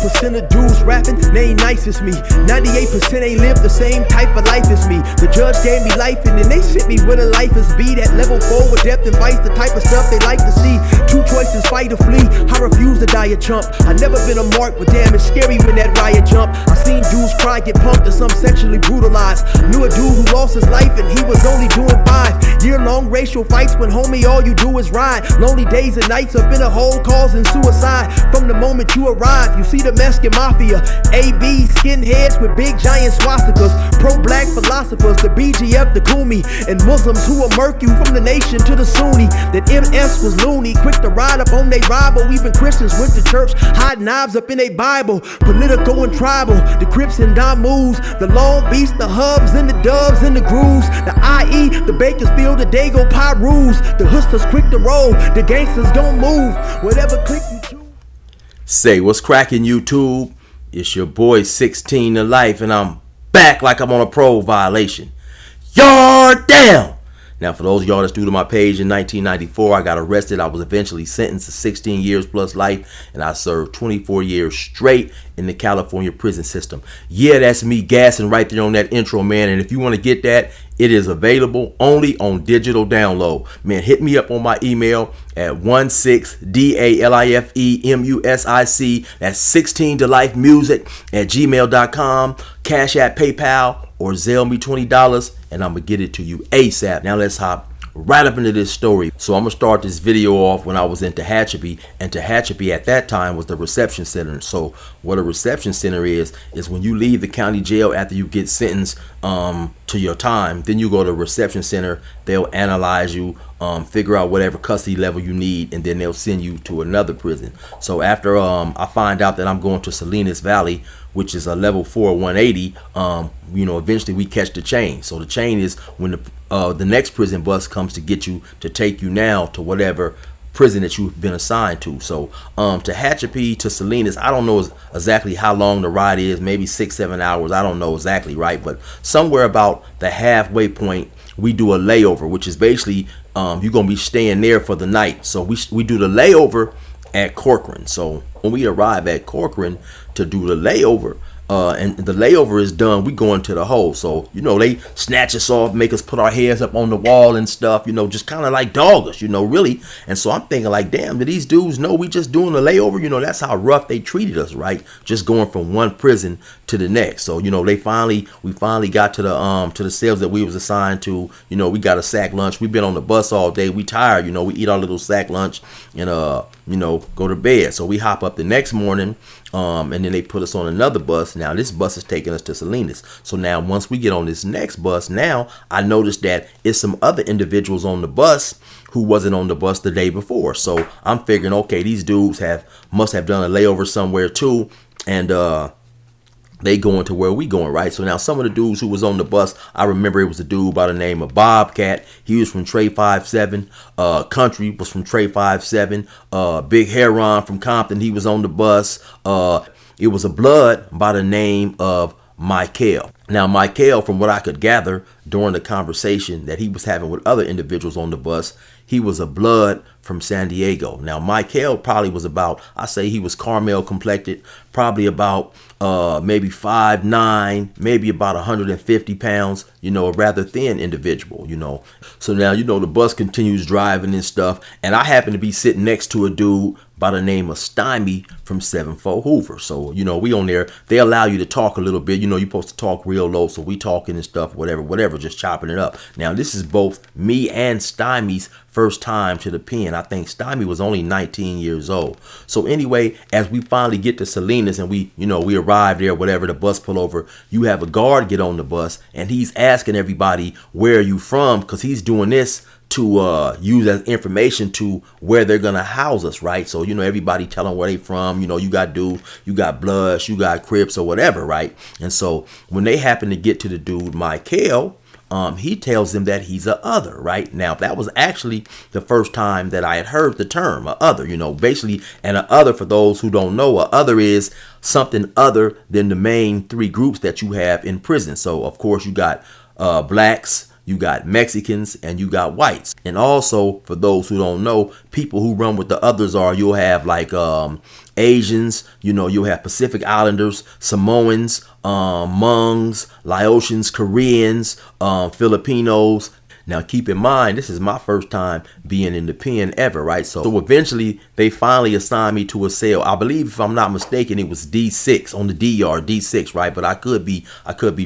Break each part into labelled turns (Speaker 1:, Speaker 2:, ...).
Speaker 1: 1% of dudes rapping, they ain't nice as me. 98% ain't live the same type of life as me. The judge gave me life and then they sent me where the life is be. That level 4 with depth and vice, the type of stuff they like to see. Two choices, fight or flee. I refuse to die a chump. I never been a mark, but damn, it's scary when that riot jump. I seen dudes cry, get punked, and some sexually brutalized. Knew a dude who lost his life and he was only doing 5 year-long racial fights when homie all you do is ride. Lonely days and nights up in a hole causing suicide. From the moment you arrive, you see the Mexican mafia, AB skinheads with big giant swastikas, pro-black philosophers, the BGF, the Kumi, and Muslims who will murk you from the nation to the Sunni. That MS was loony, quick to ride up on they rival. Even Christians went to church, hide knives up in a Bible. Political and tribal, the Crips and Damus, the Long Beach, the Hubs and the Dubs and the Grooves, the IE, the Bakersfield, the Dago Pyrus, the Hustlers quick to roll, the gangsters gon' move, whatever click you choose.
Speaker 2: Say what's cracking, YouTube? It's your boy 16 to life, and I'm back like I'm on a parole violation. Yard down! Now, for those of y'all that's new to my page, in 1994, I got arrested. I was eventually sentenced to 16 years plus life, and I served 24 years straight in the California prison system. Yeah, that's me gassing right there on that intro, man. And if you want to get that, it is available only on digital download. Man, hit me up on my email at 16DALIFEMUSIC. That's 16 to life music at gmail.com. Cashapp, PayPal, or Zelle me $20, and I'm gonna get it to you ASAP. Now let's hop right up into this story. So I'm gonna start this video off when I was in Tehachapi, and Tehachapi at that time was the reception center. So what a reception center is when you leave the county jail after you get sentenced to your time, then you go to the reception center. They'll analyze you, figure out whatever custody level you need, and then they'll send you to another prison. So after I find out that I'm going to Salinas Valley, which is a level 4 180, eventually we catch the chain. So the chain is when the next prison bus comes to get you, to take you now to whatever prison that you've been assigned to. So Tehachapi to Salinas, I don't know exactly how long the ride is, maybe 6-7 hours, I don't know exactly, right? But somewhere about the halfway point, we do a layover, which is basically you're gonna be staying there for the night. So we do the layover at Corcoran. So when we arrive at Corcoran to do the layover, and the layover is done, we go into the hole. So they snatch us off, make us put our heads up on the wall and stuff, just kind of like dog us, really. And so I'm thinking like, damn, do these dudes know we just doing the layover? That's how rough they treated us, right? Just going from one prison to the next. So we finally got to the cells that we was assigned to. We got a sack lunch. We've been on the bus all day, we tired. We eat our little sack lunch and go to bed. So we hop up the next morning, and then they put us on another bus. Now this bus is taking us to Salinas. So now once we get on this next bus, now I noticed that it's some other individuals on the bus who wasn't on the bus the day before. So I'm figuring, okay, these dudes must have done a layover somewhere too, and they going to where we going, right? So now some of the dudes who was on the bus, I remember it was a dude by the name of Bobcat. He was from Trey 57. Country was from Trey 57. Big Heron from Compton, he was on the bus. It was a blood by the name of Michael. Now Michael, from what I could gather during the conversation that he was having with other individuals on the bus, he was a blood from San Diego. Now Michael probably was about, I say he was caramel complected, probably about maybe 5'9", maybe about 150 pounds, a rather thin individual, So now, the bus continues driving and stuff, and I happen to be sitting next to a dude by the name of Stymie from 74 Hoover. So, we on there, they allow you to talk a little bit, you're supposed to talk real low, so we talking and stuff, whatever, just chopping it up. Now, this is both me and Stymie's first time to the pen. I think Stymie was only 19 years old. So anyway, as we finally get to Salinas and we arrive there, whatever, the bus pull over, you have a guard get on the bus and he's asking everybody, where are you from? Because he's doing this to use as information to where they're gonna house us, right? So everybody tell them where they from. You got dudes, you got Bloods, you got Crips or whatever, right? And so when they happen to get to the dude Michael, he tells them that he's a other, right? Now, that was actually the first time that I had heard the term, a other, basically, and a other, for those who don't know, a other is something other than the main three groups that you have in prison. So, of course, you got blacks, you got Mexicans, and you got whites. And also, for those who don't know, people who run with the others are, you'll have like Asians, you'll have Pacific Islanders, Samoans, Hmongs, Laotians, Koreans, Filipinos. Now, keep in mind, this is my first time being in the pen ever, right? So eventually, they finally assigned me to a cell. I believe, if I'm not mistaken, it was D6 on the D yard, D6, right? But I could be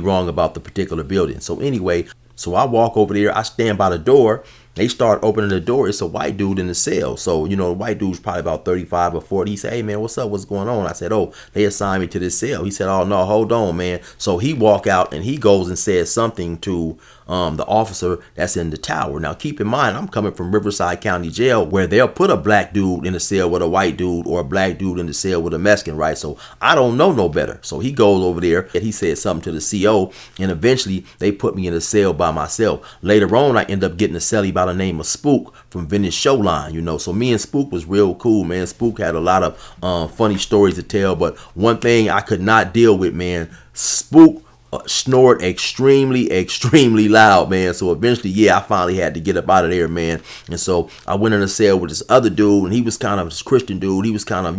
Speaker 2: wrong about the particular building. So anyway, so I walk over there. I stand by the door. They start opening the door. It's a white dude in the cell. So, the white dude's probably about 35 or 40. He said, "Hey, man, what's up? What's going on?" I said, "Oh, they assigned me to this cell." He said, "Oh, no, hold on, man." So he walk out and he goes and says something to the officer that's in the tower. Now, keep in mind, I'm coming from Riverside County Jail, where they'll put a black dude in a cell with a white dude, or a black dude in the cell with a Mexican, right? So I don't know no better. So he goes over there and he said something to the CO, and eventually they put me in a cell by myself. Later on, I end up getting a cellie by the name of Spook from Venice Showline, So me and Spook was real cool, man. Spook had a lot of funny stories to tell, but one thing I could not deal with, man, Spook snored extremely loud, man. So eventually, I finally had to get up out of there, man. And so I went in a cell with this other dude, and he was kind of this Christian dude. He was kind of,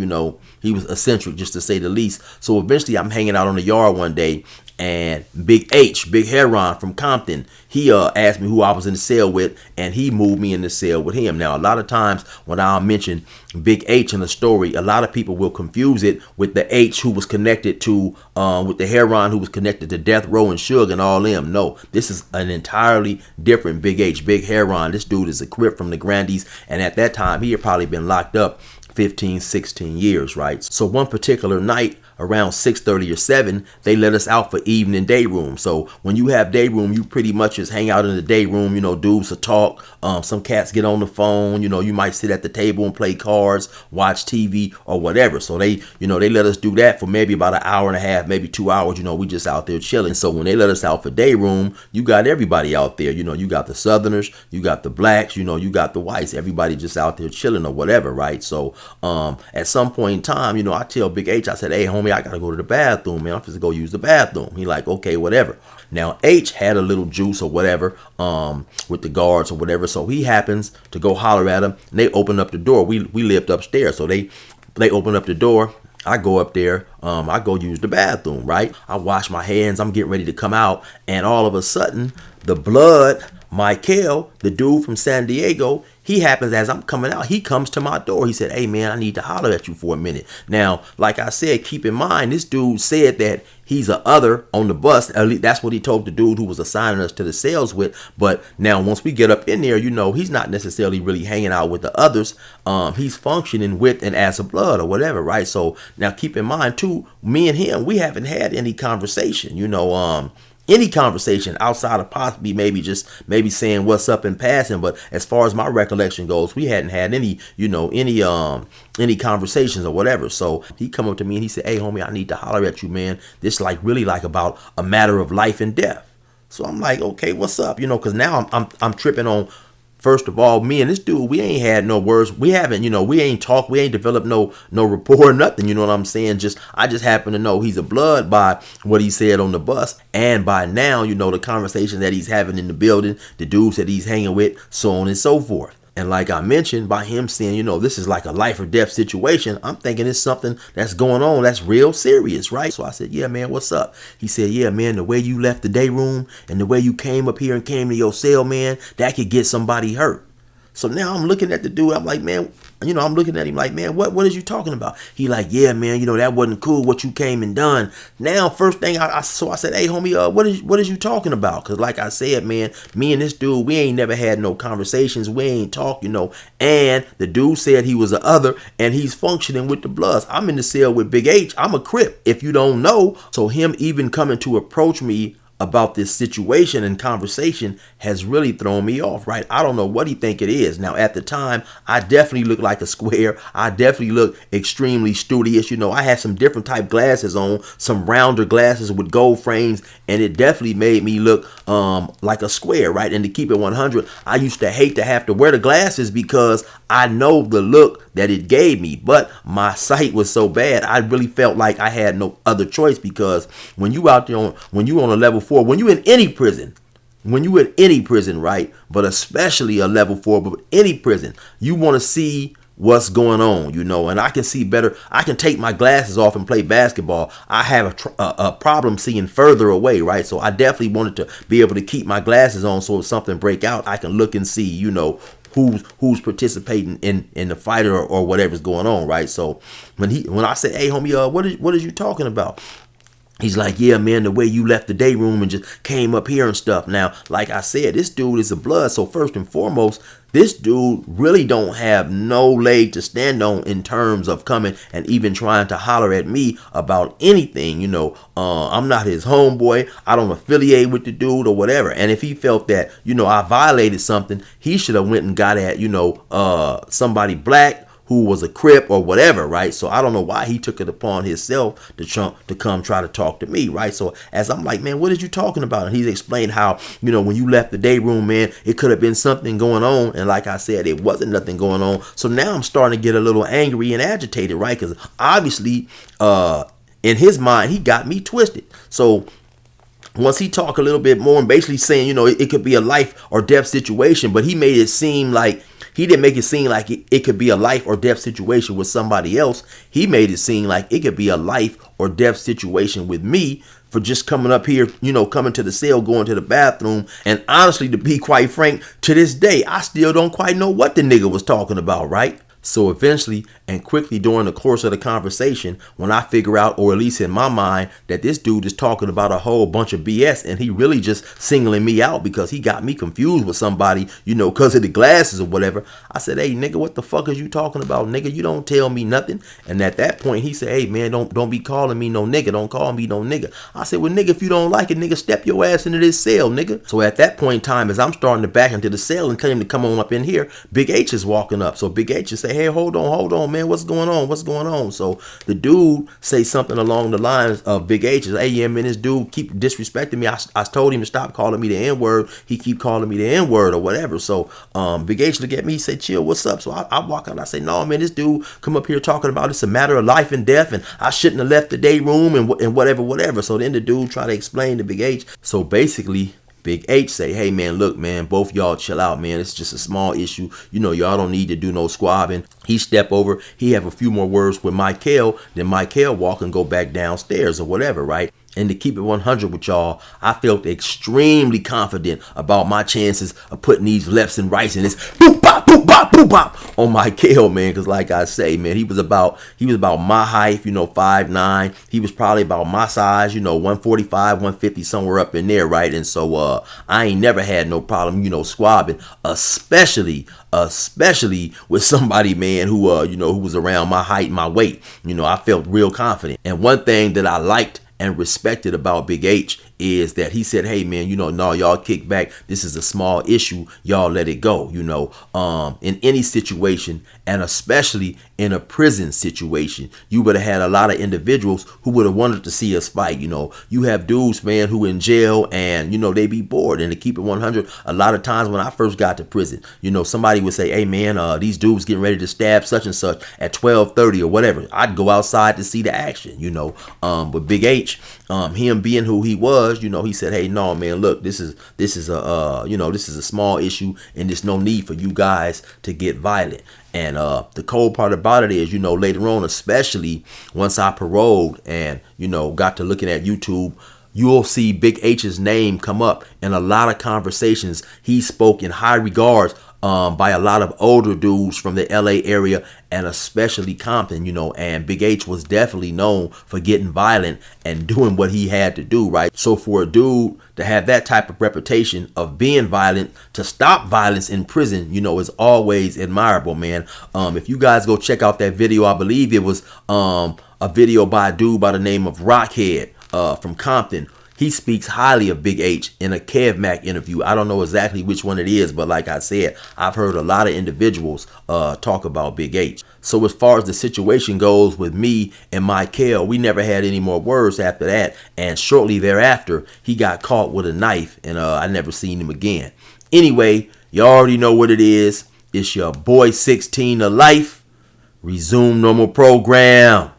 Speaker 2: he was eccentric, just to say the least. So eventually, I'm hanging out on the yard one day, and Big Heron from Compton, he asked me who I was in the cell with, and he moved me in the cell with him. Now, a lot of times when I mention Big H in a story, a lot of people will confuse it with the H who was connected to, with the Heron who was connected to Death Row and Suge and all them. No, this is an entirely different Big H, Big Heron. This dude is a Crip from the Grandies, and at that time, he had probably been locked up 15, 16 years, right? So one particular night, around 6:30 or 7, they let us out for evening day room. So when you have day room, you pretty much just hang out in the day room, dudes will talk, some cats get on the phone, you might sit at the table and play cards, watch TV or whatever. So they let us do that for maybe about an hour and a half, maybe 2 hours, we just out there chilling. So when they let us out for day room, you got everybody out there, you got the Southerners, you got the blacks, you got the whites, everybody just out there chilling or whatever, right? So at some point in time, I tell Big H, I said, "Hey, homie, I gotta go to the bathroom, man. I'm just go use the bathroom." He like, "Okay, whatever." Now H had a little juice or whatever with the guards or whatever, so he happens to go holler at them, and they open up the door. We lived upstairs, so they open up the door. I go up there, I go use the bathroom, right? I wash my hands, I'm getting ready to come out, and all of a sudden, the blood, Michael, the dude from San Diego, he happens, as I'm coming out, he comes to my door. He said, "Hey, man, I need to holler at you for a minute." Now, like I said, keep in mind, this dude said that he's a other on the bus. At least that's what he told the dude who was assigning us to the cells with. But now, once we get up in there, he's not necessarily really hanging out with the others. He's functioning with and as a blood or whatever, right? So now keep in mind, too, me and him, we haven't had any conversation, any conversation outside of possibly maybe saying what's up in passing. But as far as my recollection goes, we hadn't had any conversations or whatever. So he come up to me and he said, "Hey, homie, I need to holler at you, man. This really about a matter of life and death." So I'm like, "Okay, what's up?" Because now I'm tripping on. First of all, me and this dude, we ain't had no words. We haven't, we ain't talked. We ain't developed no rapport or nothing. You know what I'm saying? I just happen to know he's a blood by what he said on the bus. And by now, the conversation that he's having in the building, the dudes that he's hanging with, so on and so forth. And like I mentioned, by him saying, this is like a life or death situation, I'm thinking it's something that's going on that's real serious, right? So I said, "Yeah, man, what's up?" He said, "Yeah, man, the way you left the day room and the way you came up here and came to your cell, man, that could get somebody hurt." So now I'm looking at the dude. I'm like, "Man, I'm looking at him like, man, what is you talking about?" He like, "Yeah, man, that wasn't cool what you came and done." Now, first thing I said, "Hey, homie, what is you talking about?" Because like I said, man, me and this dude, we ain't never had no conversations. We ain't talk, And the dude said he was a other, and he's functioning with the Bloods. I'm in the cell with Big H. I'm a Crip, if you don't know. So him even coming to approach me about this situation and conversation has really thrown me off, right? I don't know what he think it is. Now, at the time, I definitely looked like a square. I definitely looked extremely studious. I had some different type glasses on, some rounder glasses with gold frames, and it definitely made me look like a square, right? And to keep it 100, I used to hate to have to wear the glasses because I know the look that it gave me, but my sight was so bad, I really felt like I had no other choice, because when you out there when you on a level 4, when you in any prison, when you at any prison, right, but especially a level 4, but any prison, you want to see what's going on, and I can see better. I can take my glasses off and play basketball. I have a problem seeing further away, right? So I definitely wanted to be able to keep my glasses on, so if something break out, I can look and see, who's participating in the fight or whatever's going on, right? So when I say, hey homie, what is you talking about? He's like, yeah, man, the way you left the day room and just came up here and stuff. Now, like I said, this dude is a blood. So first and foremost, this dude really don't have no leg to stand on in terms of coming and even trying to holler at me about anything. I'm not his homeboy. I don't affiliate with the dude or whatever. And if he felt that, I violated something, he should have went and got at, somebody black who was a Crip or whatever, right? So I don't know why he took it upon himself to come try to talk to me, right? So as I'm like, man, what is you talking about? And he's explained how, when you left the day room, man, it could have been something going on. And like I said, it wasn't nothing going on. So now I'm starting to get a little angry and agitated, right? Because obviously, in his mind, he got me twisted. So once he talked a little bit more and basically saying, it could be a life or death situation, but he made it seem like, he didn't make it seem like it could be a life or death situation with somebody else. He made it seem like it could be a life or death situation with me for just coming up here, coming to the cell, going to the bathroom. And honestly, to be quite frank, to this day, I still don't quite know what the nigga was talking about, right? So eventually and quickly during the course of the conversation, when I figure out, or at least in my mind, that this dude is talking about a whole bunch of BS and he really just singling me out because he got me confused with somebody, because of the glasses or whatever. I said, hey, nigga, what the fuck is you talking about, nigga? You don't tell me nothing. And at that point, he said, hey, man, don't be calling me no nigga. Don't call me no nigga. I said, well, nigga, if you don't like it, nigga, step your ass into this cell, nigga. So at that point in time, as I'm starting to back into the cell and tell him to come on up in here, Big H is walking up. So Big H is saying, hey, hold on, man, what's going on? So the dude say something along the lines of Big H's, hey, yeah, man, this dude keep disrespecting me. I told him to stop calling me the N-word. He keep calling me the N-word or whatever. So Big H look at me, he said, chill, what's up? So I walk out and I say, no, man, this dude come up here talking about it's a matter of life and death and I shouldn't have left the day room and whatever. So then the dude try to explain to Big H. So basically, Big H say, hey, man, look, man, both y'all chill out, man. It's just a small issue. Y'all don't need to do no squabbing. He step over. He have a few more words with Michael. Then Michael walk and go back downstairs or whatever, right? And to keep it 100 with y'all, I felt extremely confident about my chances of putting these lefts and rights in this boop bop boop bop boop bop on Michael, man. Because like I say, man, he was about my height, 5'9". He was probably about my size, 145, 150, somewhere up in there, right? And so I ain't never had no problem, squabbing, especially with somebody, man, who who was around my height and my weight. I felt real confident. And one thing that I liked and respected about Big H is that he said, hey, man, no, y'all kick back. This is a small issue. Y'all let it go. In any situation, and especially in a prison situation, you would have had a lot of individuals who would have wanted to see us fight. You have dudes, man, who in jail and, they be bored. And to keep it 100, a lot of times when I first got to prison, somebody would say, hey, man, these dudes getting ready to stab such and such at 12:30 or whatever. I'd go outside to see the action, but Big H, him being who he was, he said, hey, no, man, look, this is a small issue and there's no need for you guys to get violent. And the cold part about it is, later on, especially once I paroled and, got to looking at YouTube, you'll see Big H's name come up in a lot of conversations. He spoke in high regards by a lot of older dudes from the LA area and especially Compton, and Big H was definitely known for getting violent and doing what he had to do, right? So for a dude to have that type of reputation of being violent, to stop violence in prison, is always admirable, man. If you guys go check out that video, I believe it was a video by a dude by the name of Rockhead from Compton. He speaks highly of Big H in a Kev Mac interview. I don't know exactly which one it is, but like I said, I've heard a lot of individuals talk about Big H. So as far as the situation goes with me and Michael, we never had any more words after that. And shortly thereafter, he got caught with a knife and I never seen him again. Anyway, you already know what it is. It's your boy 16 to life. Resume normal program.